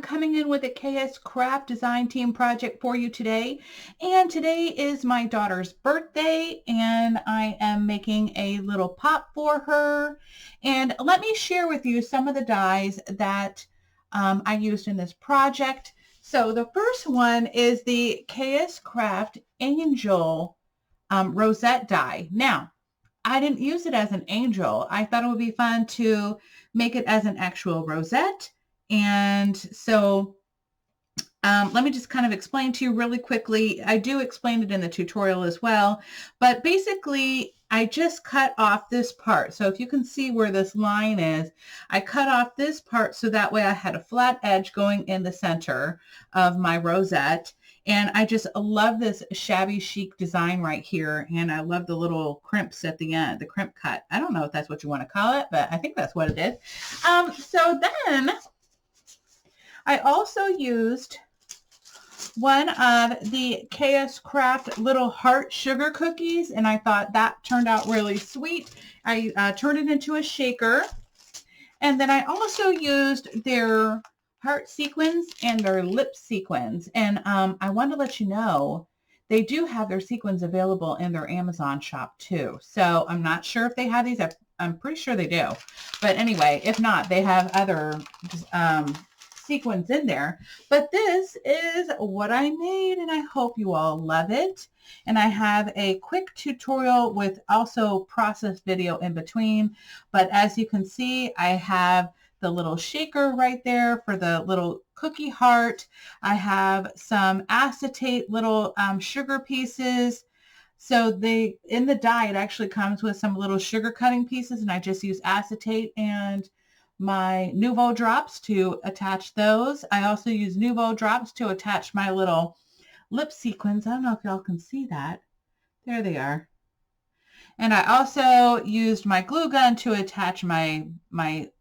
coming in with a KS Craft design team project for you today. And today is my daughter's birthday and I am making a little pop for her. And let me share with you some of the dies that I used in this project. So the first one is the KSCraft Angel Rosette die. Now, I didn't use it as an angel. I thought it would be fun to make it as an actual rosette. And so let me just kind of explain to you really quickly. I do explain it in the tutorial as well, but basically I just cut off this part. So if you can see where this line is, I cut off this part so that way I had a flat edge going in the center of my rosette. And I just love this shabby chic design right here. And I love the little crimps at the end, the crimp cut. I don't know if that's what you want to call it, but I think that's what it is. So then I also used one of the KSCraft little heart sugar cookies, and I thought that turned out really sweet. I turned it into a shaker, and then I also used their heart sequins and their lip sequins. And I want to let you know they do have their sequins available in their Amazon shop too. So I'm not sure if they have these. I'm pretty sure they do. But anyway, if not, they have other sequins in there. But this is what I made, and I hope you all love it. And I have a quick tutorial with also process video in between. But as you can see, I have the little shaker right there for the little cookie heart. I have some acetate little sugar pieces. So in the die, it actually comes with some little sugar cutting pieces, and I just use acetate and my Nuvo drops to attach those. I also use Nuvo drops to attach my little lip sequins. I don't know if y'all can see that. There they are. And I also used my glue gun to attach my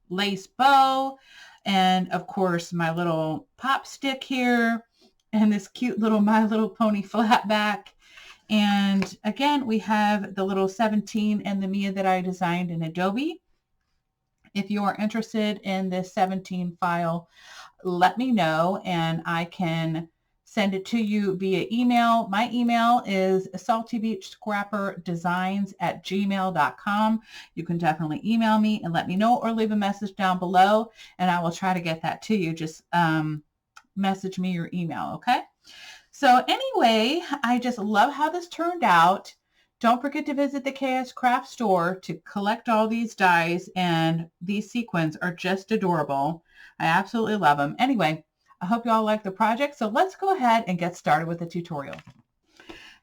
lace bow, and of course my little pop stick here, and this cute little My Little Pony flat back. And again, we have the little 17 and the Mia that I designed in Adobe. If you are interested in this 17 file, let me know and I can send it to you via email. My email is saltybeachscrapperdesigns@gmail.com. You can definitely email me and let me know, or leave a message down below and I will try to get that to you. Just message me your email, okay? So anyway, I just love how this turned out. Don't forget to visit the KSCraft store to collect all these dies, and these sequins are just adorable. I absolutely love them. Anyway, I hope you all like the project, so let's go ahead and get started with the tutorial.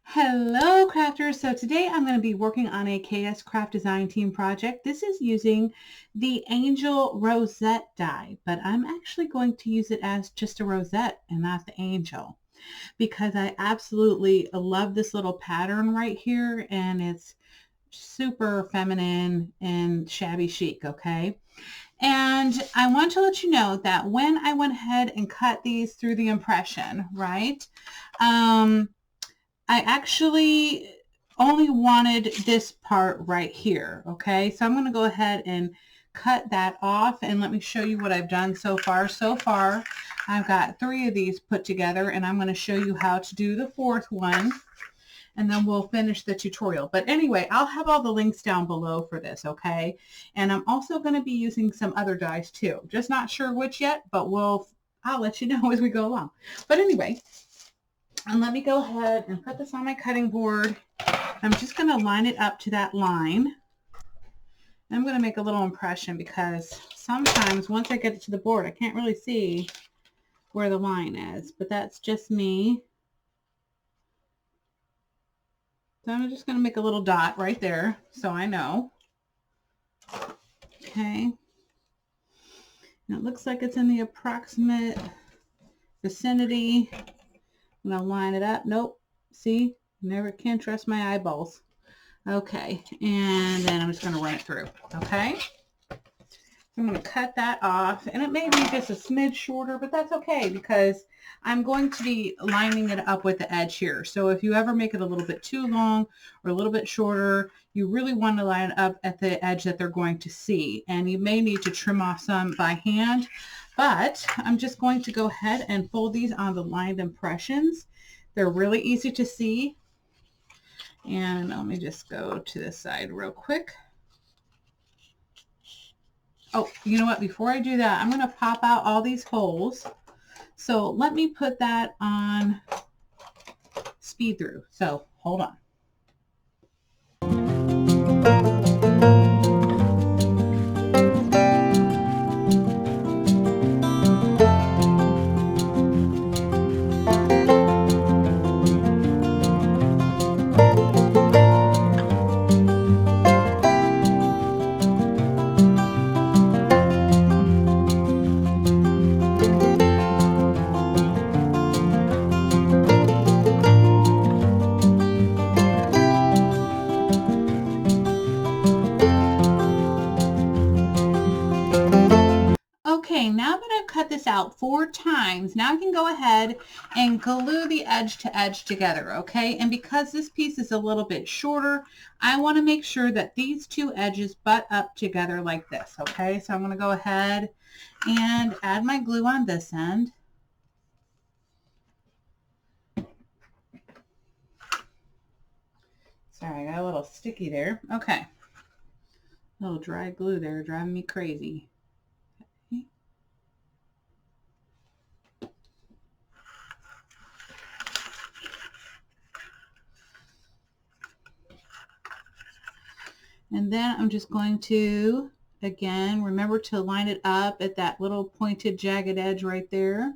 Hello crafters, so today I'm going to be working on a KSCraft design team project. This is using the Angel Rosette die, but I'm actually going to use it as just a rosette and not the angel, because I absolutely love this little pattern right here, and it's super feminine and shabby chic, okay? And I want to let you know that when I went ahead and cut these through the impression, right, I actually only wanted this part right here, okay? So I'm going to go ahead and cut that off, and let me show you what I've done so far. So far, I've got 3 of these put together, and I'm going to show you how to do the 4th one, and then we'll finish the tutorial. But anyway, I'll have all the links down below for this, okay? And I'm also going to be using some other dies too. Just not sure which yet, but I'll let you know as we go along. But anyway, and let me go ahead and put this on my cutting board. I'm just going to line it up to that line. I'm going to make a little impression because sometimes once I get it to the board, I can't really see where the line is, but that's just me. So I'm just going to make a little dot right there so I know. Okay. And it looks like it's in the approximate vicinity. I'm going to line it up. Nope. See? Never can trust my eyeballs. Okay. And then I'm just going to run it through. Okay. I'm going to cut that off, and it may be just a smidge shorter, but that's okay because I'm going to be lining it up with the edge here. So if you ever make it a little bit too long or a little bit shorter, you really want to line it up at the edge that they're going to see. And you may need to trim off some by hand, But I'm just going to go ahead and fold these on the lined impressions. They're really easy to see. And let me just go to this side real quick. Oh, you know what? Before I do that, I'm going to pop out all these holes. So let me put that on speed through. So hold on. Okay, now that I've cut this out 4 times, now I can go ahead and glue the edge to edge together, okay? And because this piece is a little bit shorter, I want to make sure that these 2 edges butt up together like this, okay? So I'm going to go ahead and add my glue on this end. Sorry, I got a little sticky there. Okay. A little dry glue there driving me crazy. And then I'm just going to, again, remember to line it up at that little pointed jagged edge right there.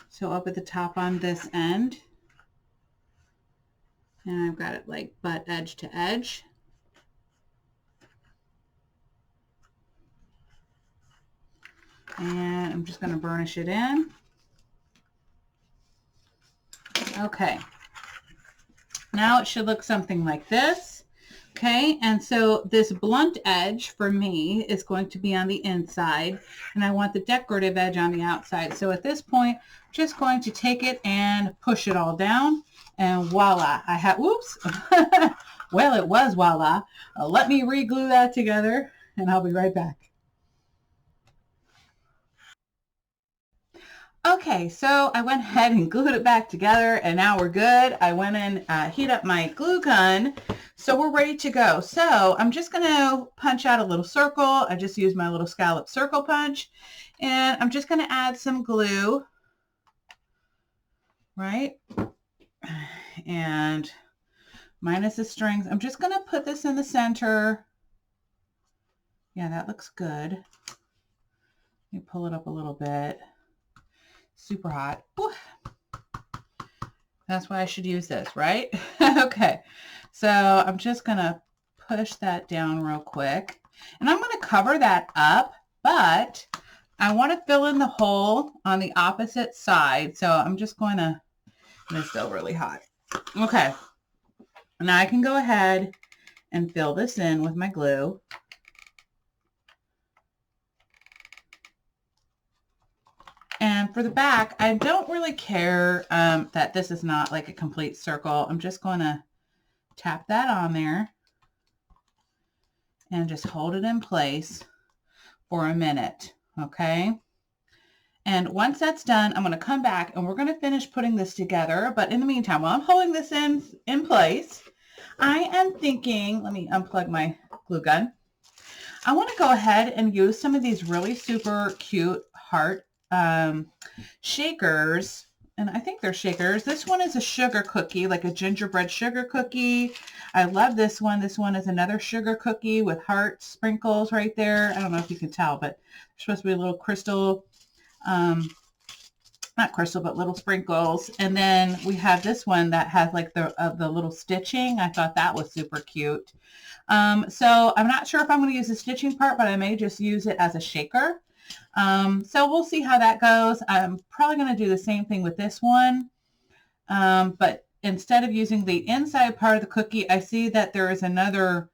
So up at the top on this end. And I've got it like butt edge to edge. And I'm just going to burnish it in. Okay. Now it should look something like this. Okay, and so this blunt edge for me is going to be on the inside, and I want the decorative edge on the outside. So at this point, I'm just going to take it and push it all down, and voila, I have, whoops, well, it was voila. Let me re-glue that together, and I'll be right back. Okay, so I went ahead and glued it back together, and now we're good. I went and heat up my glue gun, so we're ready to go. So I'm just going to punch out a little circle. I just used my little scallop circle punch, and I'm just going to add some glue, right? And minus the strings. I'm just going to put this in the center. Yeah, that looks good. Let me pull it up a little bit. Super hot. Ooh. That's why I should use this, right? Okay, so I'm just gonna push that down real quick, and I'm gonna cover that up, but I want to fill in the hole on the opposite side, so I'm just going to, and it's still really hot. Okay, now I can go ahead and fill this in with my glue. And for the back, I don't really care that this is not like a complete circle. I'm just going to tap that on there and just hold it in place for a minute, okay? And once that's done, I'm going to come back and we're going to finish putting this together. But in the meantime, while I'm holding this in place, I am thinking, let me unplug my glue gun. I want to go ahead and use some of these really super cute heart shakers, and I think they're shakers. This one is a sugar cookie, like a gingerbread sugar cookie. I love this one. This one is another sugar cookie with heart sprinkles right there. I don't know if you can tell, but they're supposed to be little crystal, not crystal, but little sprinkles. And then we have this one that has like the little stitching. I thought that was super cute. So I'm not sure if I'm going to use the stitching part, but I may just use it as a shaker. So we'll see how that goes. I'm probably going to do the same thing with this one. But instead of using the inside part of the cookie, I see that there is another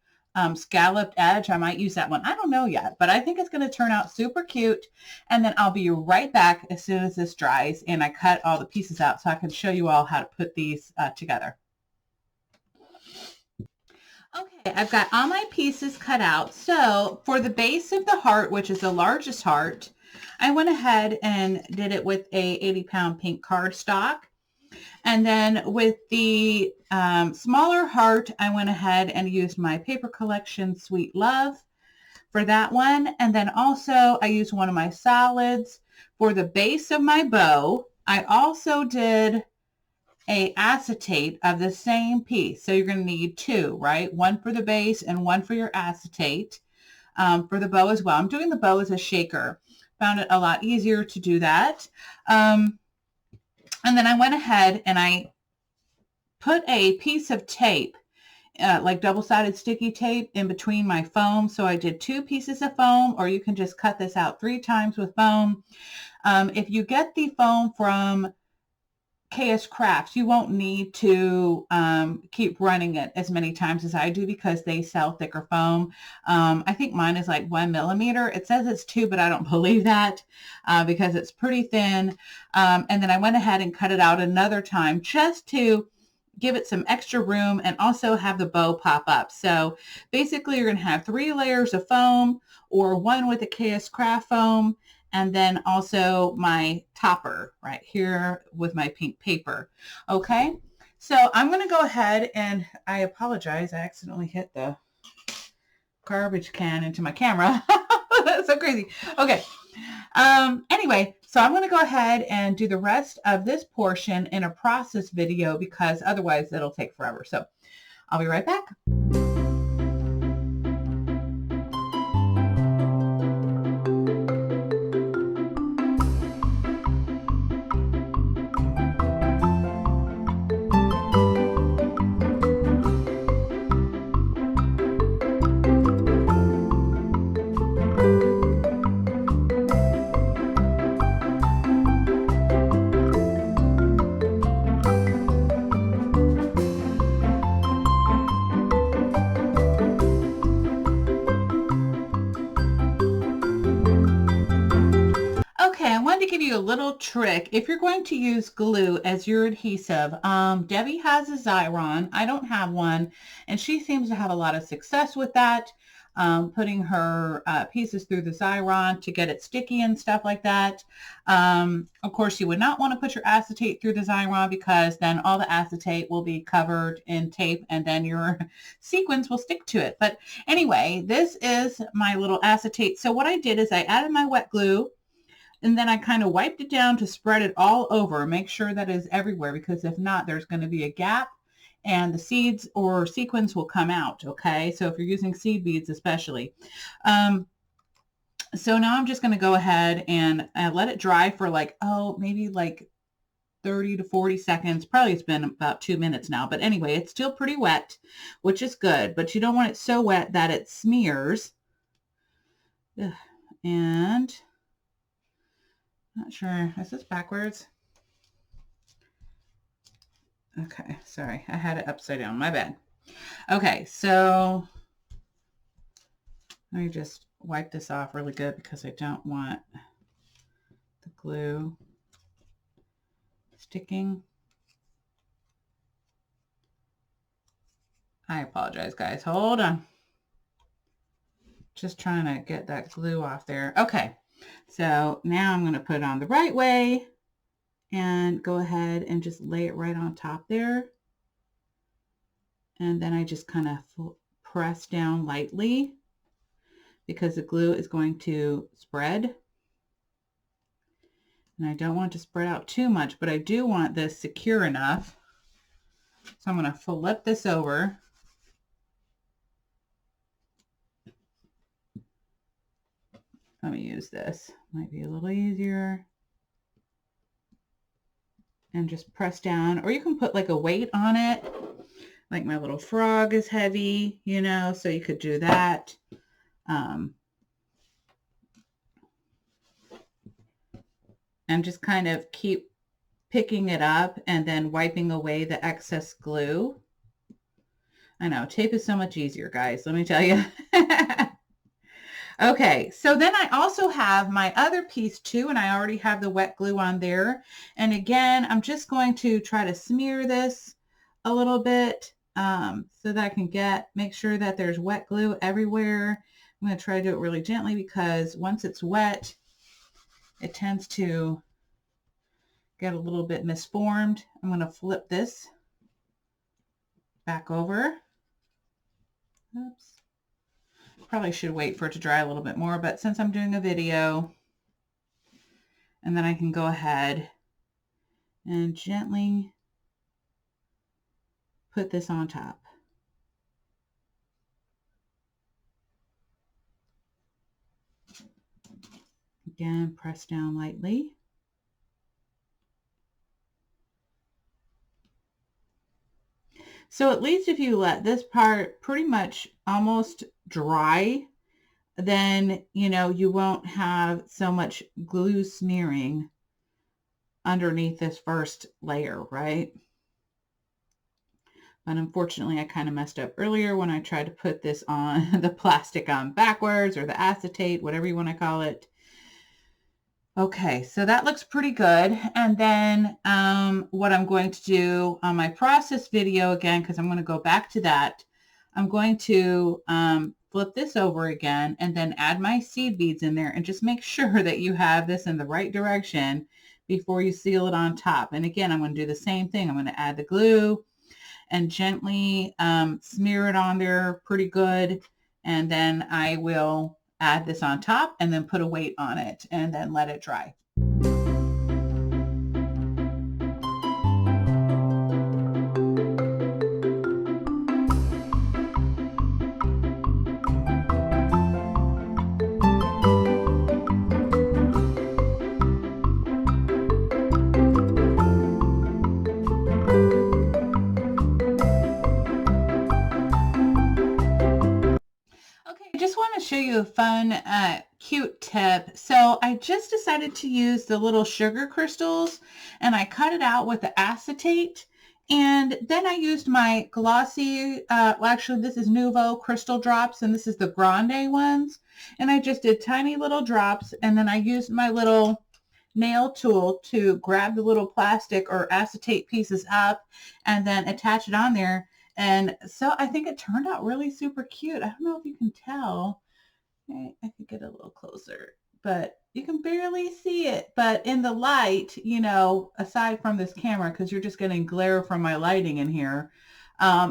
scalloped edge. I might use that one. I don't know yet, but I think it's going to turn out super cute. And then I'll be right back as soon as this dries and I cut all the pieces out so I can show you all how to put these together. Okay, I've got all my pieces cut out. So for the base of the heart, which is the largest heart, I went ahead and did it with a 80-pound pink cardstock. And then with the smaller heart, I went ahead and used my paper collection Sweet Love for that one. And then also I used one of my solids for the base of my bow. I also did a acetate of the same piece. So you're going to need two, right? One for the base and one for your acetate for the bow as well. I'm doing the bow as a shaker. Found it a lot easier to do that. And then I went ahead and I put a piece of tape, like double-sided sticky tape, in between my foam. So I did 2 pieces of foam, or you can just cut this out 3 times with foam. If you get the foam from KSCrafts, you won't need to keep running it as many times as I do because they sell thicker foam. I think mine is like 1 millimeter. It says it's 2, but I don't believe that because it's pretty thin. And then I went ahead and cut it out another time just to give it some extra room and also have the bow pop up. So basically you're going to have 3 layers of foam, or 1 with the KSCraft foam, and then also my topper right here with my pink paper. Okay, so I'm going to go ahead and I apologize. I accidentally hit the garbage can into my camera. That's so crazy. Okay. Anyway, so I'm going to go ahead and do the rest of this portion in a process video because otherwise it'll take forever. So I'll be right back. Okay, I wanted to give you a little trick. If you're going to use glue as your adhesive, Debbie has a Xyron. I don't have one, and she seems to have a lot of success with that, putting her pieces through the Xyron to get it sticky and stuff like that. Of course, you would not want to put your acetate through the Xyron because then all the acetate will be covered in tape and then your sequins will stick to it. But anyway, this is my little acetate. So what I did is I added my wet glue, and then I kind of wiped it down to spread it all over. Make sure that is everywhere because if not, there's going to be a gap and the seeds or sequins will come out. Okay, so if you're using seed beads especially. So now I'm just going to go ahead and let it dry for like, maybe like 30 to 40 seconds. Probably it's been about 2 minutes now. But anyway, it's still pretty wet, which is good. But you don't want it so wet that it smears. Ugh. And not sure. Is this backwards? Okay, sorry. I had it upside down. My bad. Okay, so let me just wipe this off really good because I don't want the glue sticking. I apologize, guys. Hold on. Just trying to get that glue off there. Okay. So now I'm going to put it on the right way and go ahead and just lay it right on top there. And then I just kind of press down lightly because the glue is going to spread. And I don't want to spread out too much, but I do want this secure enough. So I'm going to flip this over. Let me use this. Might be a little easier. And just press down. Or you can put like a weight on it. Like my little frog is heavy, you know, so you could do that. And just kind of keep picking it up and then wiping away the excess glue. I know, tape is so much easier, guys. Let me tell you. Okay, so then I also have my other piece too, and I already have the wet glue on there. And again, I'm just going to try to smear this a little bit so that I can make sure that there's wet glue everywhere. I'm going to try to do it really gently because once it's wet, it tends to get a little bit misformed. I'm going to flip this back over. Oops. Probably should wait for it to dry a little bit more, but since I'm doing a video, and then I can go ahead and gently put this on top. Again, press down lightly. So at least if you let this part pretty much almost dry, then, you know, you won't have so much glue smearing underneath this first layer, right? But unfortunately, I kind of messed up earlier when I tried to put this on the plastic on backwards, or the acetate, whatever you want to call it. Okay, so that looks pretty good. And then what I'm going to do on my process video again, because I'm going to go back to that, I'm going to flip this over again and then add my seed beads in there, and just make sure that you have this in the right direction before you seal it on top. And again, I'm going to do the same thing. I'm going to add the glue and gently smear it on there pretty good. And then I will add this on top and then put a weight on it and then let it dry. Show you a fun, cute tip. So I just decided to use the little sugar crystals, and I cut it out with the acetate, and then I used my glossy, well, actually this is Nouveau crystal drops, and this is the grande ones, and I just did tiny little drops, and then I used my little nail tool to grab the little plastic or acetate pieces up and then attach it on there. And so I think it turned out really super cute. I don't know if you can tell. I could get a little closer, but you can barely see it. But in the light, you know, aside from this camera, because you're just getting glare from my lighting in here,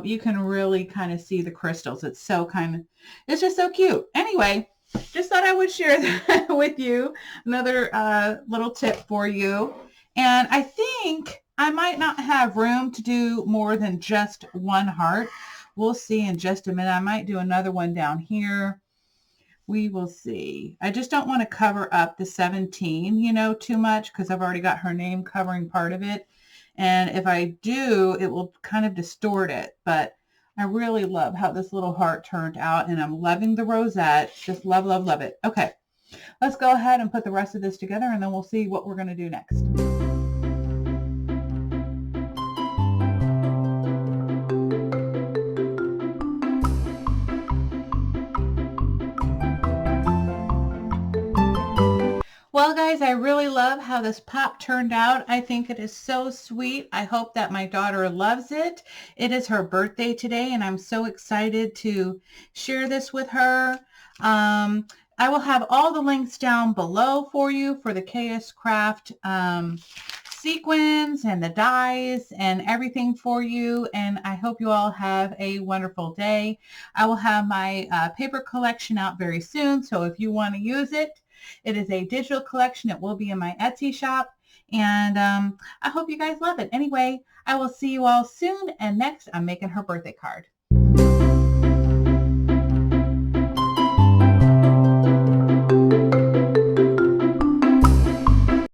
you can really kind of see the crystals. It's just so cute. Anyway, just thought I would share that with you. Another little tip for you. And I think I might not have room to do more than just one heart. We'll see in just a minute. I might do another one down here. We will see. I just don't want to cover up the 17, you know, too much, because I've already got her name covering part of it. And if I do, it will kind of distort it. But I really love how this little heart turned out, and I'm loving the rosette. Just love, love, love it. Okay, let's go ahead and put the rest of this together, and then we'll see what we're going to do next. Well, guys, I really love how this pop turned out. I think it is so sweet. I hope that my daughter loves it. It is her birthday today, and I'm so excited to share this with her. I will have all the links down below for you for the KSCraft sequins and the dies and everything for you. And I hope you all have a wonderful day. I will have my paper collection out very soon, so if you want to use it, it is a digital collection. It will be in my Etsy shop, and I hope you guys love it. Anyway, I will see you all soon, and next I'm making her birthday card.